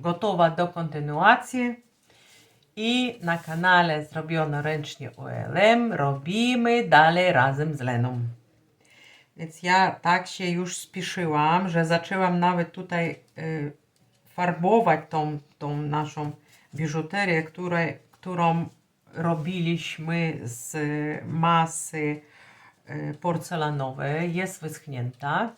gotowa do kontynuacji. I na kanale Zrobiono Ręcznie ULM robimy dalej razem z Leną. Więc ja tak się już spieszyłam, że zaczęłam nawet tutaj farbować tą naszą biżuterię, którą robiliśmy z masy porcelanowej. Jest wyschnięta.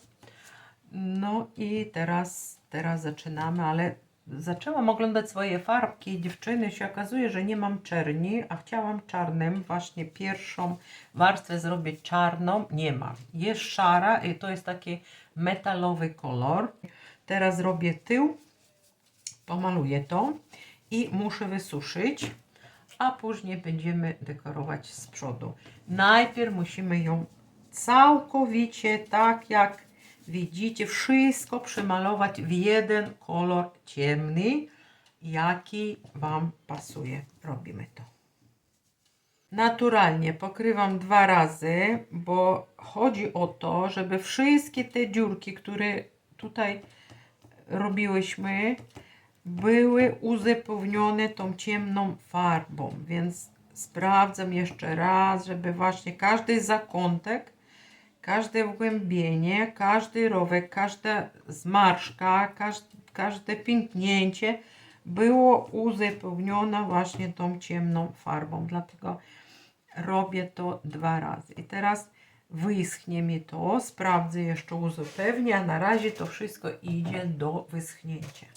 No i teraz zaczynamy, ale zaczęłam oglądać swoje farbki dziewczyny, się okazuje, że nie mam czerni, a chciałam czarnym. Właśnie pierwszą warstwę zrobić czarną, nie mam. Jest szara i to jest taki metalowy kolor. Teraz robię tył, pomaluję to i muszę wysuszyć, a później będziemy dekorować z przodu. Najpierw musimy ją całkowicie, tak jak widzicie, wszystko przemalować w jeden kolor ciemny, jaki Wam pasuje. Robimy to. Naturalnie pokrywam 2 razy, bo chodzi o to, żeby wszystkie te dziurki, które tutaj robiłyśmy, były uzupełnione tą ciemną farbą, więc sprawdzam jeszcze raz, żeby właśnie każdy zakątek, każde wgłębienie, każdy rowek, każda zmarszczka, każde pęknięcie było uzupełnione właśnie tą ciemną farbą. Dlatego robię to 2 razy. I teraz wyschnie mi to, sprawdzę jeszcze, uzupełnię, a na razie to wszystko idzie do wyschnięcia.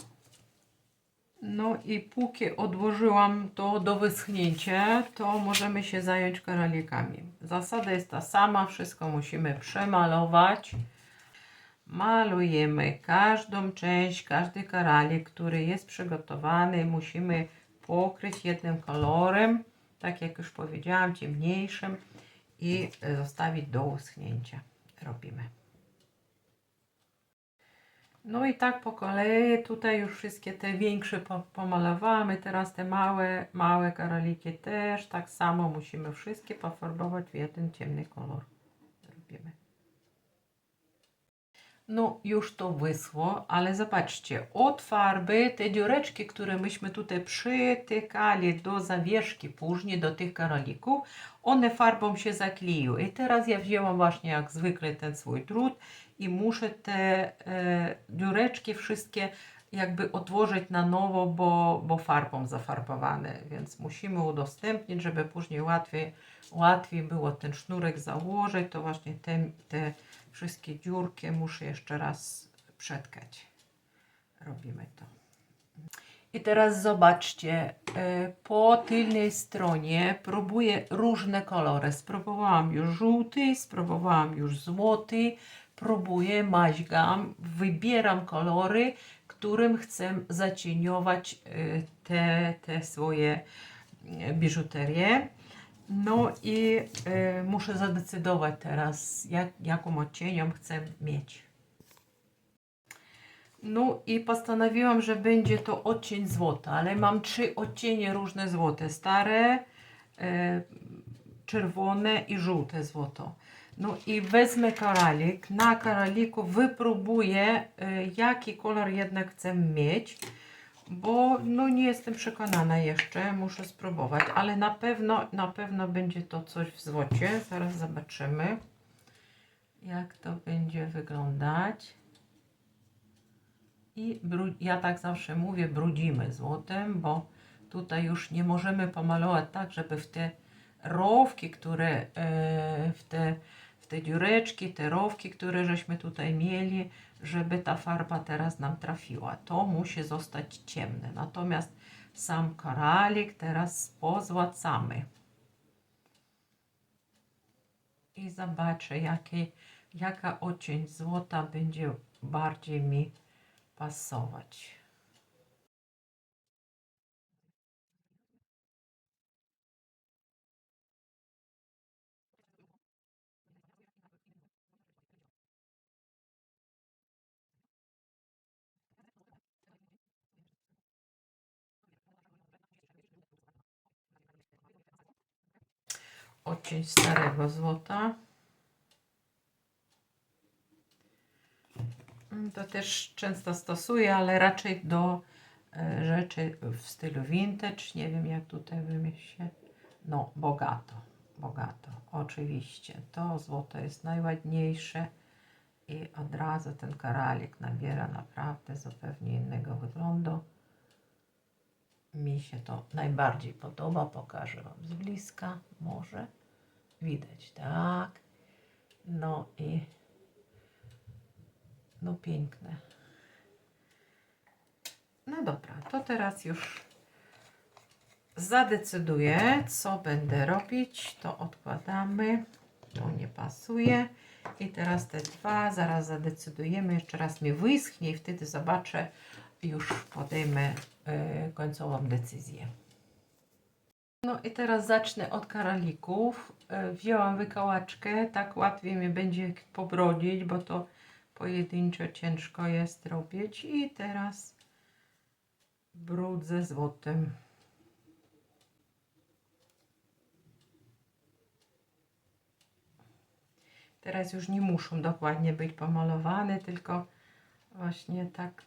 No i póki odłożyłam to do wyschnięcia, to możemy się zająć karalikami. Zasada jest ta sama, wszystko musimy przemalować. Malujemy każdą część, każdy karalik, który jest przygotowany, musimy pokryć jednym kolorem, tak jak już powiedziałam, ciemniejszym, i zostawić do uschnięcia. Robimy. No i tak po kolei, tutaj już wszystkie te większe pomalowamy, teraz te małe karoliki też tak samo musimy wszystkie pofarbować w jeden ciemny kolor. Robimy. No już to wyschło, ale zobaczcie, od farby te dziureczki, które myśmy tutaj przytykali do zawieszki później, do tych karolików, one farbą się zakleiły. I teraz ja wzięłam właśnie jak zwykle ten swój drut i muszę te dziureczki wszystkie jakby odłożyć na nowo, bo farbą zafarbowane, więc musimy udostępnić, żeby później łatwiej było ten sznurek założyć, to właśnie te wszystkie dziurki muszę jeszcze raz przetkać. Robimy to. I teraz zobaczcie, po tylnej stronie próbuję różne kolory. Spróbowałam już żółty, spróbowałam już złoty, próbuję, maźgam, wybieram kolory, którym chcę zacieniować te swoje biżuterię. No i muszę zadecydować teraz, jaką odcienią chcę mieć. No i postanowiłam, że będzie to odcień złota, ale mam 3 odcienie różne złote. Stare, czerwone i żółte złoto. No i wezmę karalik. Na karaliku wypróbuję, jaki kolor jednak chcę mieć, bo no nie jestem przekonana jeszcze, muszę spróbować, ale na pewno będzie to coś w złocie. Zaraz zobaczymy, jak to będzie wyglądać. I ja tak zawsze mówię, brudzimy złotem, bo tutaj już nie możemy pomalować tak, żeby w te rowki, które w te dziureczki, te rowki, które żeśmy tutaj mieli, żeby ta farba teraz nam trafiła. To musi zostać ciemne. Natomiast sam koralik teraz pozłacamy. I zobaczę, jaka odcień złota będzie bardziej mi pasować. Odcień starego złota. To też często stosuję, ale raczej do rzeczy w stylu vintage. Nie wiem, jak tutaj wymieść się. No, bogato, bogato. Oczywiście, to złoto jest najładniejsze i od razu ten koralik nabiera naprawdę zupełnie innego wyglądu. Mi się to najbardziej podoba. Pokażę Wam z bliska. Może widać, tak. No i no piękne. No dobra, to teraz już zadecyduję, co będę robić. To odkładamy. To nie pasuje. I teraz te dwa zaraz zadecydujemy. Jeszcze raz mi wyschnie i wtedy zobaczę, już podejmę końcową decyzję. No i teraz zacznę od koralików. Wzięłam wykałaczkę, tak łatwiej mi będzie pobrodzić, bo to pojedynczo ciężko jest robić. I teraz brudzę złotem. Teraz już nie muszą dokładnie być pomalowane, tylko właśnie tak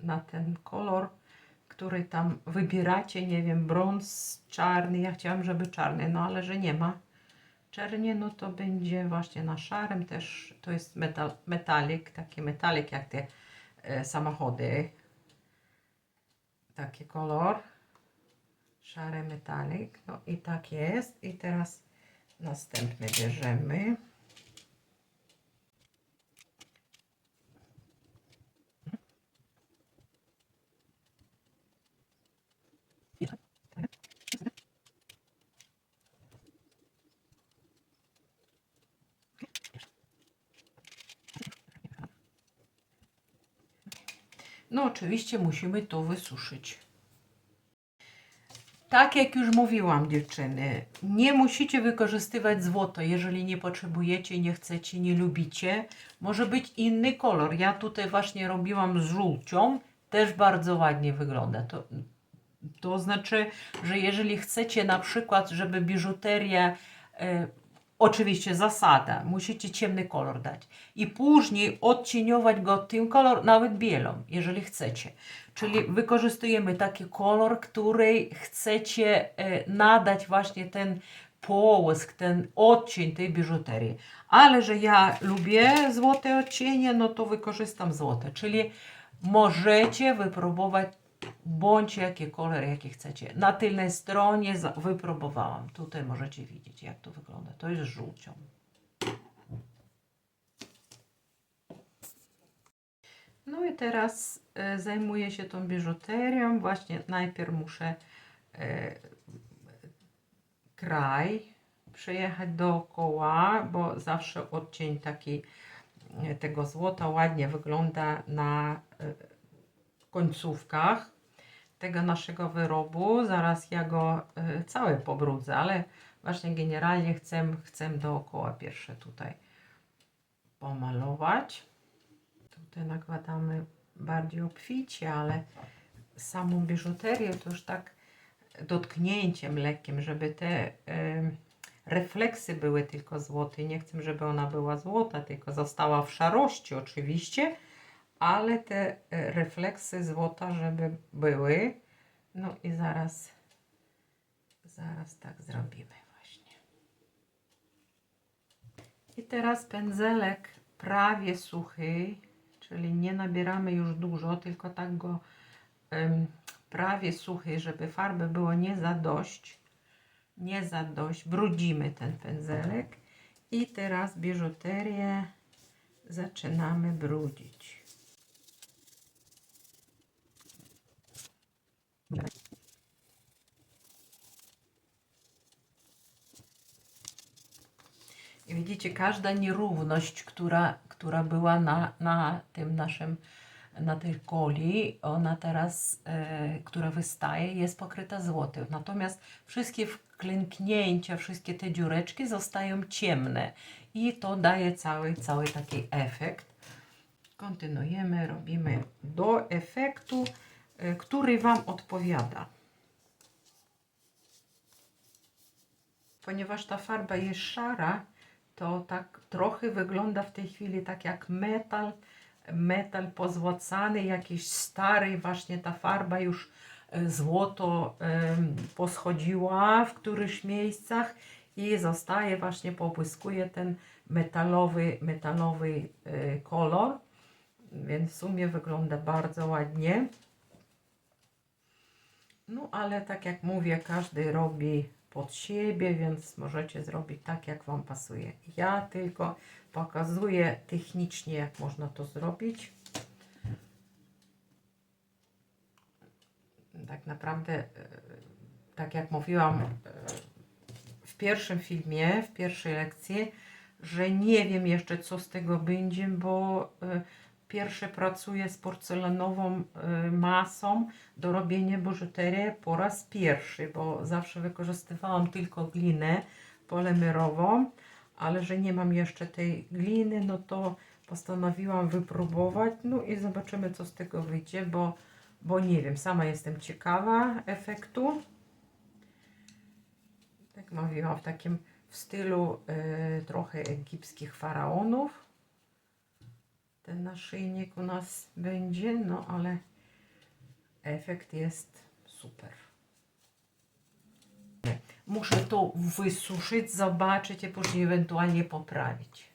na ten kolor, który tam wybieracie, nie wiem, brąz, czarny. Ja chciałam, żeby czarny, no ale że nie ma czernie, no to będzie właśnie na szarym też. To jest metalik, taki metalik jak te samochody. Taki kolor. Szary metalik. No i tak jest. I teraz następny bierzemy. No oczywiście musimy to wysuszyć. Tak jak już mówiłam, dziewczyny, nie musicie wykorzystywać złoto, jeżeli nie potrzebujecie, nie chcecie, nie lubicie. Może być inny kolor. Ja tutaj właśnie robiłam z żółcią, też bardzo ładnie wygląda. To znaczy, że jeżeli chcecie na przykład, żeby biżuteria, oczywiście zasada, musicie ciemny kolor dać i później odcieniować go tym kolor, nawet bielą, jeżeli chcecie. Czyli wykorzystujemy taki kolor, który chcecie nadać właśnie ten połysk, ten odcień tej biżuterii. Ale że ja lubię złote odcienie, no to wykorzystam złote. Czyli możecie wypróbować bądź jaki kolor, jaki chcecie. Na tylnej stronie wypróbowałam. Tutaj możecie widzieć, jak to wygląda. To jest żółcią. No i teraz zajmuję się tą biżuterią. Właśnie najpierw muszę kraj przejechać dookoła, bo zawsze odcień taki tego złota ładnie wygląda na końcówkach tego naszego wyrobu. Zaraz ja go cały pobrudzę, ale właśnie generalnie chcę dookoła pierwsze tutaj pomalować. Tutaj nakładamy bardziej obficie, ale samą biżuterię to już tak dotknięciem lekkim, żeby te refleksy były tylko złote. Nie chcę, żeby ona była złota, tylko została w szarości oczywiście, ale te refleksy złota, żeby były. No i zaraz tak zrobimy właśnie. I teraz pędzelek prawie suchy, czyli nie nabieramy już dużo, tylko tak go prawie suchy, żeby farby było nie za dość. Brudzimy ten pędzelek i teraz biżuterię zaczynamy brudzić. I widzicie, każda nierówność, która była na tym naszym, na tej koli, ona teraz, która wystaje, jest pokryta złotem. Natomiast wszystkie wklęknięcia, wszystkie te dziureczki zostają ciemne i to daje cały taki efekt. Kontynuujemy, robimy do efektu, który Wam odpowiada. Ponieważ ta farba jest szara, to tak trochę wygląda w tej chwili tak jak metal, metal pozłacany, jakiś stary, właśnie ta farba już złoto poschodziła w którychś miejscach i zostaje właśnie, pobłyskuje ten metalowy kolor, więc w sumie wygląda bardzo ładnie. No ale tak jak mówię, każdy robi pod siebie, więc możecie zrobić tak, jak Wam pasuje. Ja tylko pokazuję technicznie, jak można to zrobić. Tak naprawdę, tak jak mówiłam w pierwszym filmie, w pierwszej lekcji, że nie wiem jeszcze, co z tego będzie, bo pierwsze pracuję z porcelanową masą do robienia biżuterii po raz pierwszy, bo zawsze wykorzystywałam tylko glinę polimerową, ale że nie mam jeszcze tej gliny, no to postanowiłam wypróbować, no i zobaczymy, co z tego wyjdzie, bo nie wiem, sama jestem ciekawa efektu. Tak mówiłam, w stylu trochę egipskich faraonów. Ten naszyjnik u nas będzie, no ale efekt jest super. Muszę to wysuszyć, zobaczyć i później ewentualnie poprawić.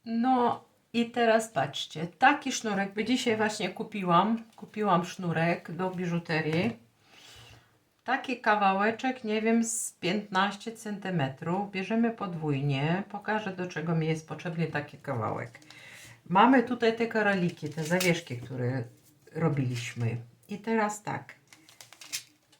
No i teraz patrzcie, taki sznurek, bo dzisiaj właśnie kupiłam sznurek do biżuterii. Taki kawałeczek, nie wiem, z 15 cm. Bierzemy podwójnie. Pokażę, do czego mi jest potrzebny taki kawałek. Mamy tutaj te koraliki, te zawieszki, które robiliśmy. I teraz tak.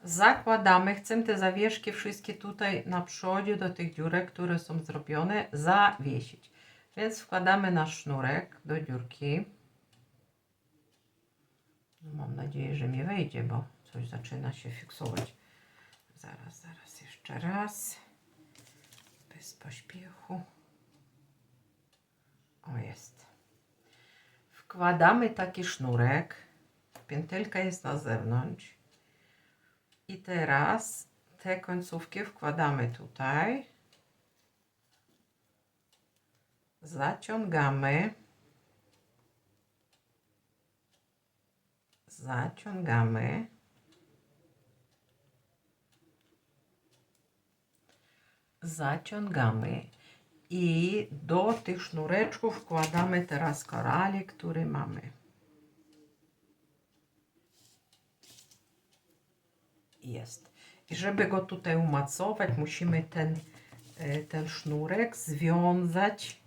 Zakładamy, chcę te zawieszki wszystkie tutaj na przodzie do tych dziurek, które są zrobione, zawiesić. Więc wkładamy nasz sznurek do dziurki. No, mam nadzieję, że mi wejdzie, bo coś zaczyna się fiksować. Zaraz, jeszcze raz. Bez pośpiechu. O, jest. Wkładamy taki sznurek. Pętelka jest na zewnątrz. I teraz te końcówki wkładamy tutaj. Zaciągamy. Zaciągamy. Zaciągamy. I do tych sznureczków wkładamy teraz koralik, który mamy. Jest. I żeby go tutaj umocować, musimy ten sznurek związać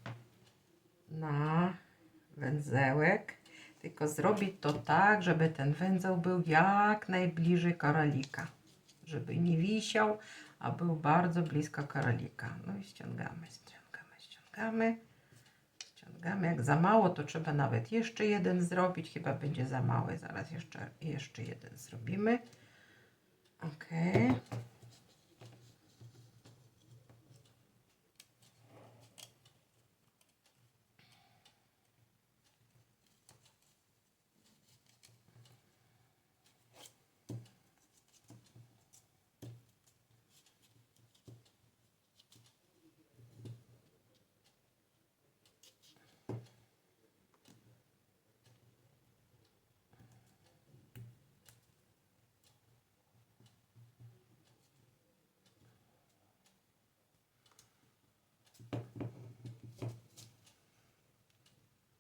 na węzełek. Tylko zrobić to tak, żeby ten węzeł był jak najbliżej koralika. Żeby nie wisiał, a był bardzo blisko koralika. No i ściągamy, ściągamy, ściągamy. Ściągamy. Jak za mało, to trzeba nawet jeszcze jeden zrobić. Chyba będzie za mały. Zaraz jeszcze jeden zrobimy. Ok.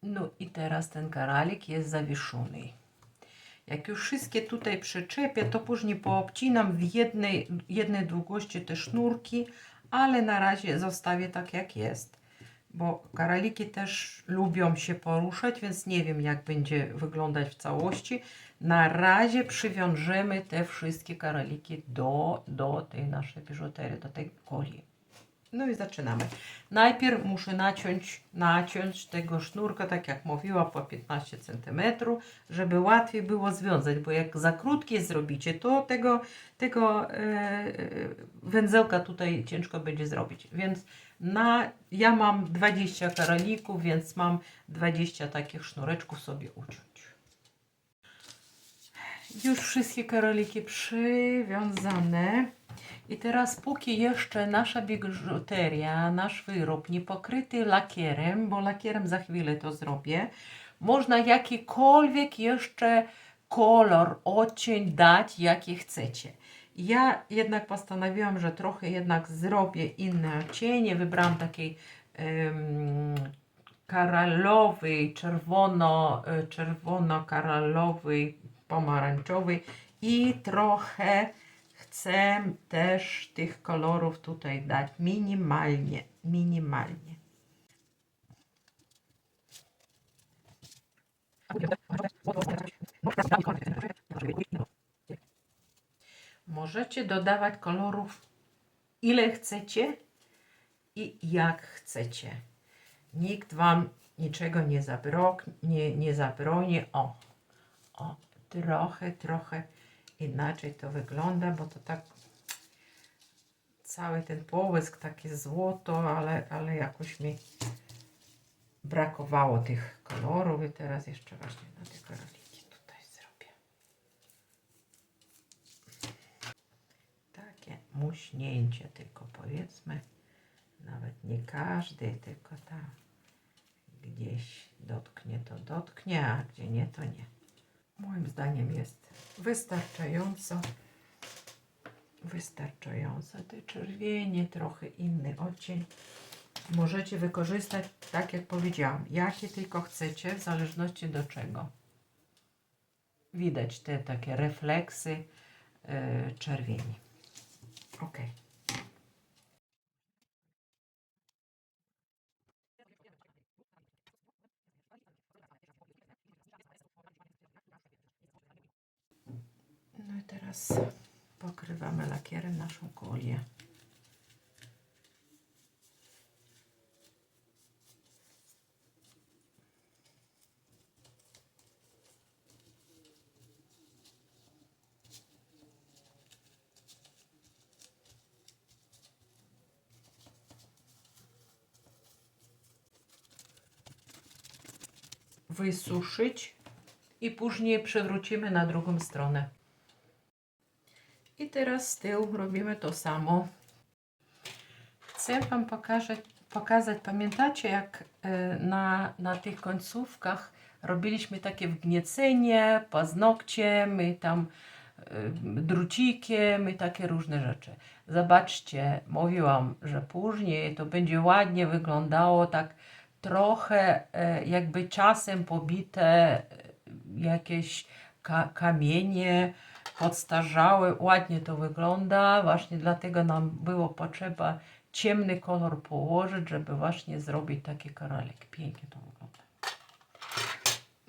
No i teraz ten koralik jest zawieszony. Jak już wszystkie tutaj przyczepię, to później poobcinam w jednej długości te sznurki, ale na razie zostawię tak, jak jest. Bo koraliki też lubią się poruszać, więc nie wiem, jak będzie wyglądać w całości. Na razie przywiążemy te wszystkie koraliki do tej naszej biżuterii, do tej koli. No i zaczynamy. Najpierw muszę naciąć tego sznurka, tak jak mówiła, po 15 cm, żeby łatwiej było związać, bo jak za krótkie zrobicie, to tego węzełka tutaj ciężko będzie zrobić. Więc ja mam 20 koralików, więc mam 20 takich sznureczków sobie uciąć. Już wszystkie koraliki przywiązane. I teraz póki jeszcze nasza biżuteria, nasz wyrób nie pokryty lakierem, bo lakierem za chwilę to zrobię, można jakikolwiek jeszcze kolor, odcień dać, jaki chcecie. Ja jednak postanowiłam, że trochę jednak zrobię inne odcienie. Wybrałam takiej koralowy, czerwono-koralowy, pomarańczowy i trochę chcę też tych kolorów tutaj dać minimalnie, minimalnie. Możecie dodawać kolorów ile chcecie i jak chcecie. Nikt Wam niczego nie zabroni. O, trochę inaczej to wygląda, bo to tak cały ten połysk taki złoto, ale jakoś mi brakowało tych kolorów i teraz jeszcze właśnie na te koraliki tutaj zrobię. Takie muśnięcie tylko powiedzmy. Nawet nie każdy, tylko tam gdzieś dotknie to dotknie, a gdzie nie to nie. Moim zdaniem jest wystarczająco. Te czerwienie, trochę inny odcień. Możecie wykorzystać, tak jak powiedziałam, jakie tylko chcecie, w zależności do czego. Widać te takie refleksy czerwieni. Ok. No i teraz pokrywamy lakierem naszą kulię. Wysuszyć i później przewrócimy na drugą stronę. I teraz z tyłu robimy to samo. Chcę Wam pokazać, pamiętacie jak na tych końcówkach robiliśmy takie wgniecenie paznokciem i tam drucikiem i takie różne rzeczy. Zobaczcie, mówiłam, że później to będzie ładnie wyglądało, tak trochę jakby czasem pobite jakieś kamienie, podstarzałe, ładnie to wygląda, właśnie dlatego nam było potrzeba ciemny kolor położyć, żeby właśnie zrobić taki koralik. Pięknie to wygląda.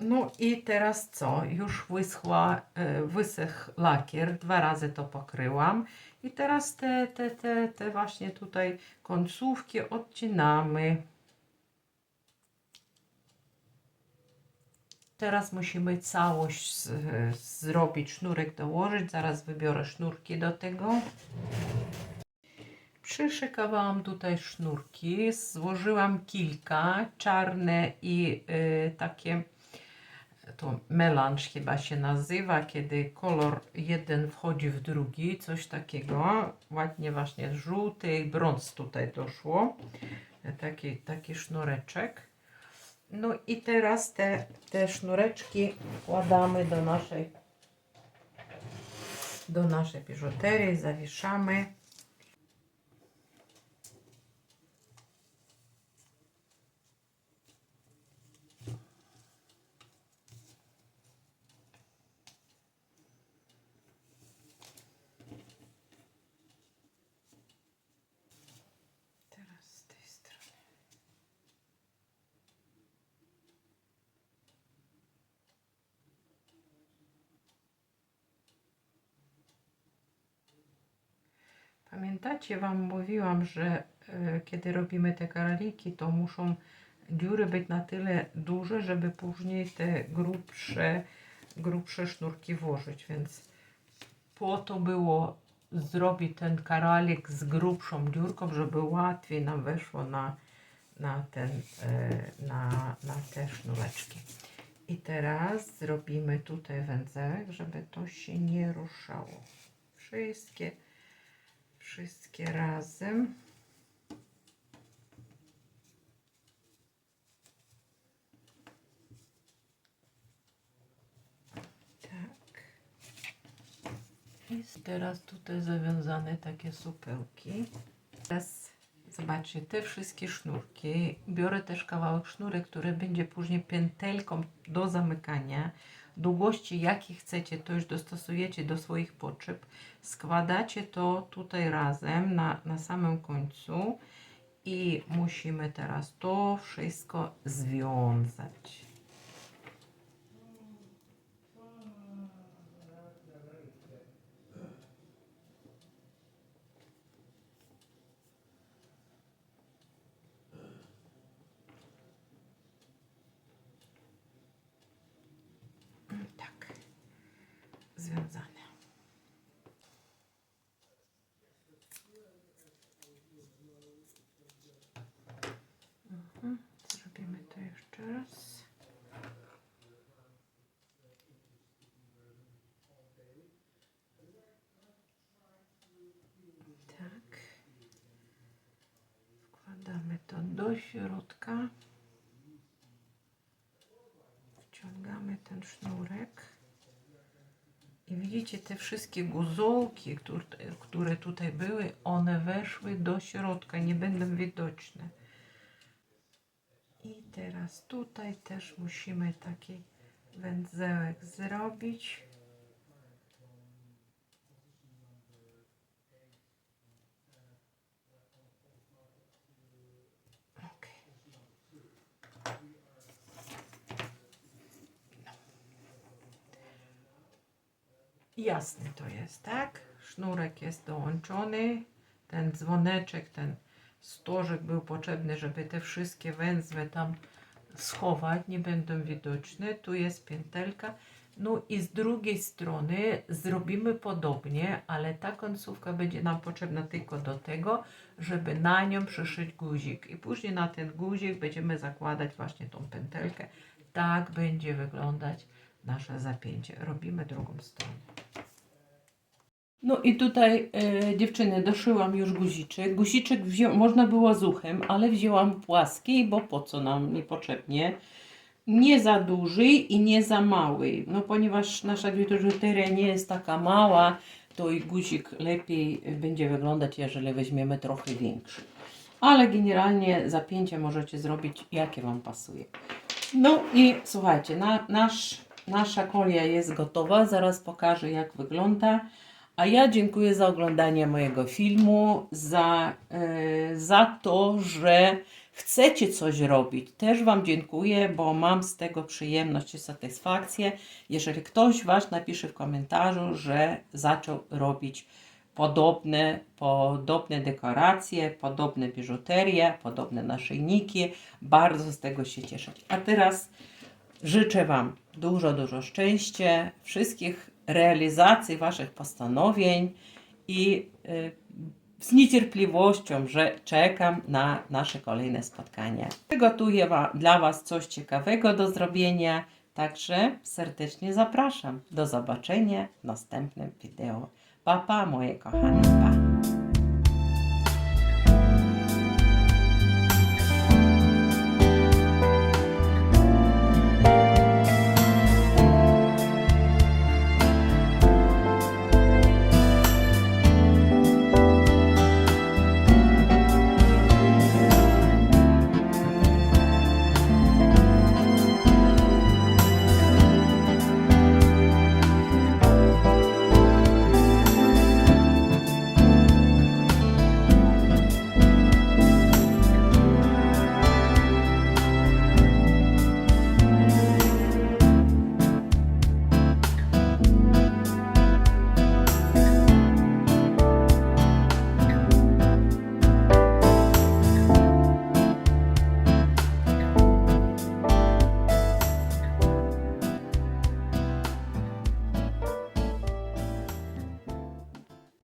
No i teraz co? Już wysechł lakier, 2 razy to pokryłam i teraz te właśnie tutaj końcówki odcinamy. Teraz musimy całość zrobić, sznurek dołożyć. Zaraz wybiorę sznurki do tego. Przyszykowałam tutaj sznurki. Złożyłam kilka, czarne i takie, to melanż chyba się nazywa, kiedy kolor jeden wchodzi w drugi, coś takiego. Ładnie właśnie żółty i brąz tutaj doszło. Taki sznureczek. No i teraz te sznureczki wkładamy do naszej biżuterii, zawieszamy. Teraz z tej strony. Pamiętacie, Wam mówiłam, że kiedy robimy te koraliki, to muszą dziury być na tyle duże, żeby później te grubsze sznurki włożyć, więc po to było zrobić ten koralik z grubszą dziurką, żeby łatwiej nam weszło na te sznureczki. I teraz zrobimy tutaj węzełek, żeby to się nie ruszało. Wszystkie wszystkie razem. Tak. I teraz tutaj zawiązane takie supełki. Teraz zobaczcie, te wszystkie sznurki. Biorę też kawałek sznurek, który będzie później pętelką do zamykania. Długości jakie chcecie, to już dostosujecie do swoich potrzeb. Składacie to tutaj razem na samym końcu i musimy teraz to wszystko związać. Tak, związane. Zrobimy to jeszcze raz. Tak. Wkładamy to do środka. Wciągamy ten sznurek. I widzicie, te wszystkie guzołki, które tutaj były, one weszły do środka, nie będą widoczne. I teraz tutaj też musimy taki węzełek zrobić. Ok. Jasne to jest, tak? Sznurek jest dołączony. Ten dzwoneczek, ten stożek był potrzebny, żeby te wszystkie węzły tam schować, nie będą widoczne. Tu jest pętelka. No i z drugiej strony zrobimy podobnie, ale ta końcówka będzie nam potrzebna tylko do tego, żeby na nią przyszyć guzik. I później na ten guzik będziemy zakładać właśnie tą pętelkę. Tak będzie wyglądać nasze zapięcie. Robimy drugą stronę. No i tutaj dziewczyny, doszyłam już guziczek. Guziczek można było z uchem, ale wzięłam płaski, bo po co nam niepotrzebnie. Nie za duży i nie za mały. No ponieważ nasza biżuteria nie jest taka mała, to i guzik lepiej będzie wyglądać, jeżeli weźmiemy trochę większy. Ale generalnie zapięcie możecie zrobić, jakie Wam pasuje. No i słuchajcie, nasza kolia jest gotowa. Zaraz pokażę, jak wygląda. A ja dziękuję za oglądanie mojego filmu, za to, że chcecie coś robić. Też Wam dziękuję, bo mam z tego przyjemność i satysfakcję. Jeżeli ktoś Was napisze w komentarzu, że zaczął robić podobne dekoracje, podobne biżuterie, podobne naszyjniki, bardzo z tego się cieszę. A teraz życzę Wam dużo szczęścia, wszystkich realizacji Waszych postanowień i z niecierpliwością, że czekam na nasze kolejne spotkania. Przygotuję dla Was coś ciekawego do zrobienia, także serdecznie zapraszam. Do zobaczenia w następnym wideo. Pa, moje kochane, pa!